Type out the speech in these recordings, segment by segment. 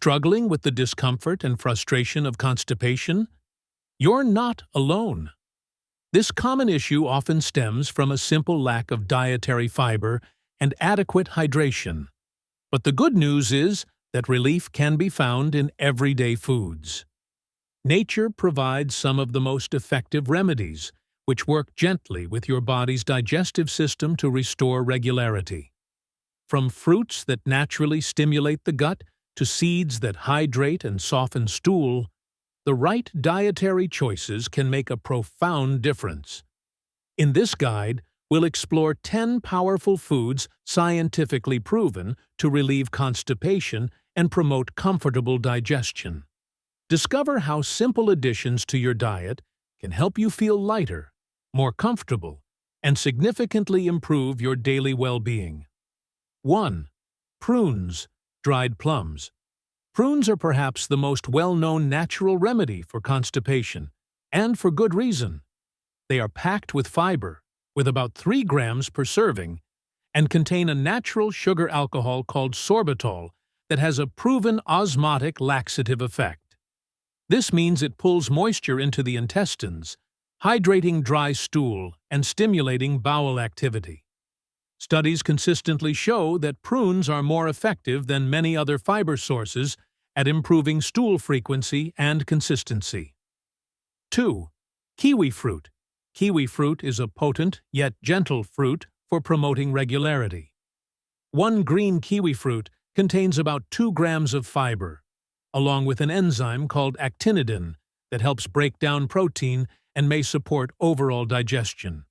Struggling with the discomfort and frustration of constipation? You're not alone. This common issue often stems from a simple lack of dietary fiber and adequate hydration. But the good news is that relief can be found in everyday foods. Nature provides some of the most effective remedies, which work gently with your body's digestive system to restore regularity. From fruits that naturally stimulate the gut to seeds that hydrate and soften stool, the right dietary choices can make a profound difference. In this guide, we'll explore 10 powerful foods scientifically proven to relieve constipation and promote comfortable digestion. Discover how simple additions to your diet can help you feel lighter, more comfortable, and significantly improve your daily well-being. 1. Prunes, dried plums. Prunes are perhaps the most well-known natural remedy for constipation, and for good reason. They are packed with fiber, with about 3 grams per serving, and contain a natural sugar alcohol called sorbitol that has a proven osmotic laxative effect. This means it pulls moisture into the intestines, hydrating dry stool and stimulating bowel activity. Studies consistently show that prunes are more effective than many other fiber sources at improving stool frequency and consistency. 2. Kiwifruit. Kiwifruit is a potent yet gentle fruit for promoting regularity. One green kiwifruit contains about 2 grams of fiber, along with an enzyme called actinidin that helps break down protein and may support overall digestion.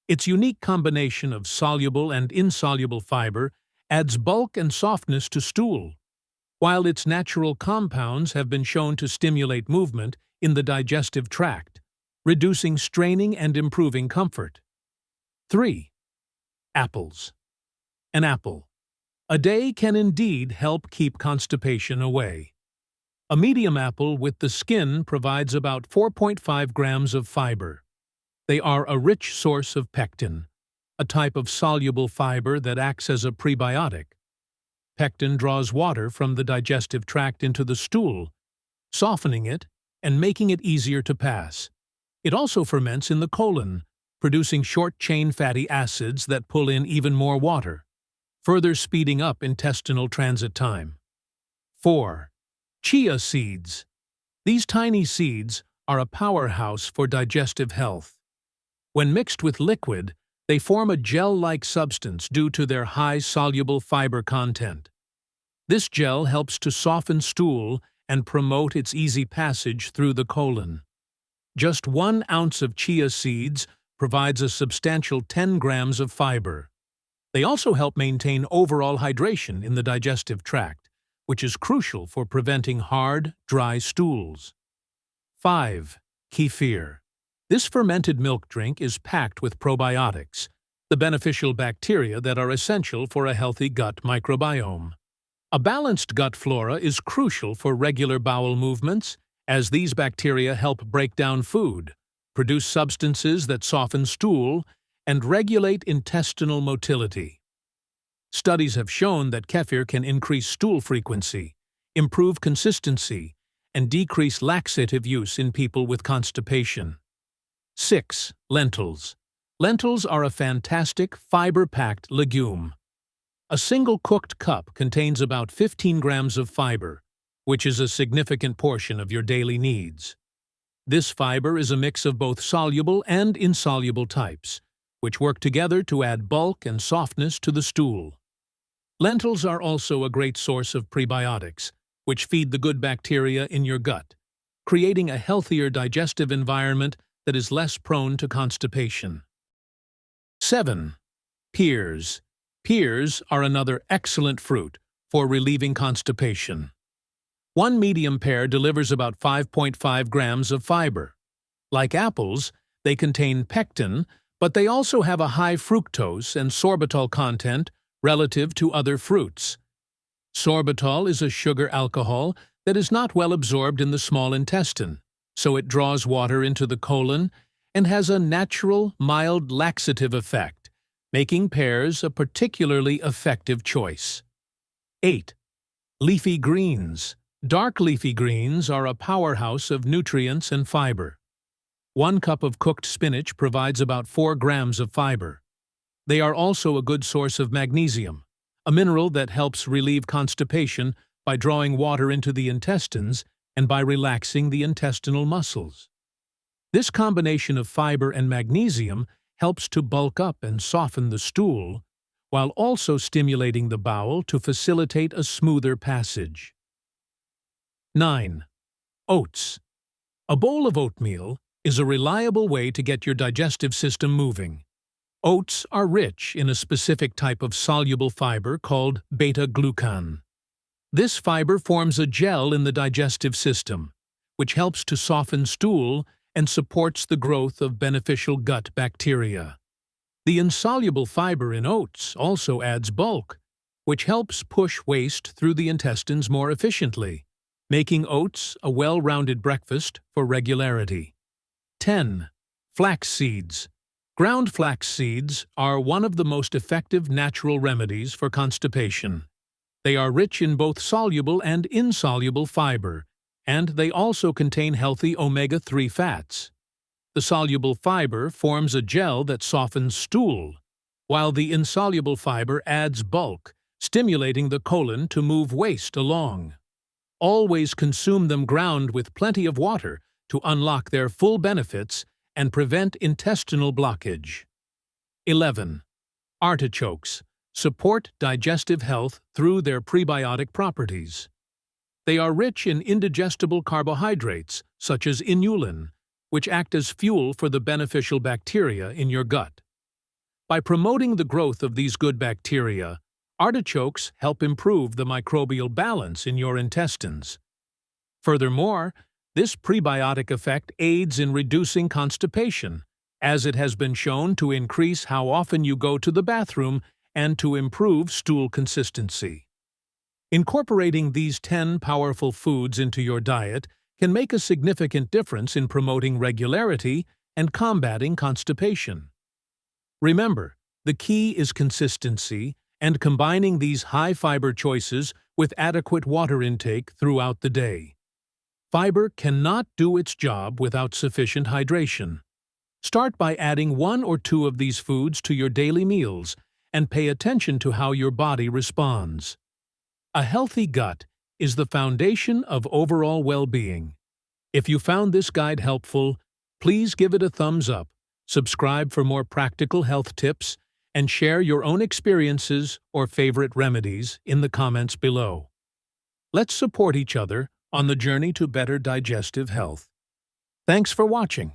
Its unique combination of soluble and insoluble fiber adds bulk and softness to stool, while its natural compounds have been shown to stimulate movement in the digestive tract, reducing straining and improving comfort. 3. Apples. An apple. A day can indeed help keep constipation away. A medium apple with the skin provides about 4.5 grams of fiber. They are a rich source of pectin, a type of soluble fiber that acts as a prebiotic. Pectin draws water from the digestive tract into the stool, softening it and making it easier to pass. It also ferments in the colon, producing short-chain fatty acids that pull in even more water, further speeding up intestinal transit time. 4. Chia seeds. These tiny seeds are a powerhouse for digestive health. When mixed with liquid, they form a gel-like substance due to their high soluble fiber content. This gel helps to soften stool and promote its easy passage through the colon. Just 1 ounce of chia seeds provides a substantial 10 grams of fiber. They also help maintain overall hydration in the digestive tract, which is crucial for preventing hard, dry stools. 5. Kefir. This fermented milk drink is packed with probiotics, the beneficial bacteria that are essential for a healthy gut microbiome. A balanced gut flora is crucial for regular bowel movements, as these bacteria help break down food, produce substances that soften stool, and regulate intestinal motility. Studies have shown that kefir can increase stool frequency, improve consistency, and decrease laxative use in people with constipation. 6. Lentils. Lentils are a fantastic, fiber-packed legume. A single cooked cup contains about 15 grams of fiber, which is a significant portion of your daily needs. This fiber is a mix of both soluble and insoluble types, which work together to add bulk and softness to the stool. Lentils are also a great source of prebiotics, which feed the good bacteria in your gut, creating a healthier digestive environment that is less prone to constipation. 7. Pears. Pears are another excellent fruit for relieving constipation. One medium pear delivers about 5.5 grams of fiber. Like apples, they contain pectin, but they also have a high fructose and sorbitol content relative to other fruits. Sorbitol is a sugar alcohol that is not well absorbed in the small intestine, so it draws water into the colon and has a natural, mild laxative effect, making pears a particularly effective choice. 8. Leafy greens. Dark leafy greens are a powerhouse of nutrients and fiber. 1 cup of cooked spinach provides about 4 grams of fiber. They are also a good source of magnesium, a mineral that helps relieve constipation by drawing water into the intestines and by relaxing the intestinal muscles. This combination of fiber and magnesium helps to bulk up and soften the stool, while also stimulating the bowel to facilitate a smoother passage. 9. Oats. A bowl of oatmeal is a reliable way to get your digestive system moving. Oats are rich in a specific type of soluble fiber called beta-glucan. This fiber forms a gel in the digestive system, which helps to soften stool and supports the growth of beneficial gut bacteria. The insoluble fiber in oats also adds bulk, which helps push waste through the intestines more efficiently, making oats a well-rounded breakfast for regularity. 10. Flax seeds. Ground flax seeds are one of the most effective natural remedies for constipation. They are rich in both soluble and insoluble fiber, and they also contain healthy omega-3 fats. The soluble fiber forms a gel that softens stool, while the insoluble fiber adds bulk, stimulating the colon to move waste along. Always consume them ground with plenty of water to unlock their full benefits and prevent intestinal blockage. 11. Artichokes support digestive health through their prebiotic properties. They are rich in indigestible carbohydrates, such as inulin, which act as fuel for the beneficial bacteria in your gut. By promoting the growth of these good bacteria, artichokes help improve the microbial balance in your intestines. Furthermore, this prebiotic effect aids in reducing constipation, as it has been shown to increase how often you go to the bathroom and to improve stool consistency. Incorporating these 10 powerful foods into your diet can make a significant difference in promoting regularity and combating constipation. Remember, the key is consistency and combining these high-fiber choices with adequate water intake throughout the day. Fiber cannot do its job without sufficient hydration. Start by adding 1 or 2 of these foods to your daily meals and pay attention to how your body responds. A healthy gut is the foundation of overall well-being. If you found this guide helpful, please give it a thumbs up, subscribe for more practical health tips, and share your own experiences or favorite remedies in the comments below. Let's support each other on the journey to better digestive health. Thanks for watching.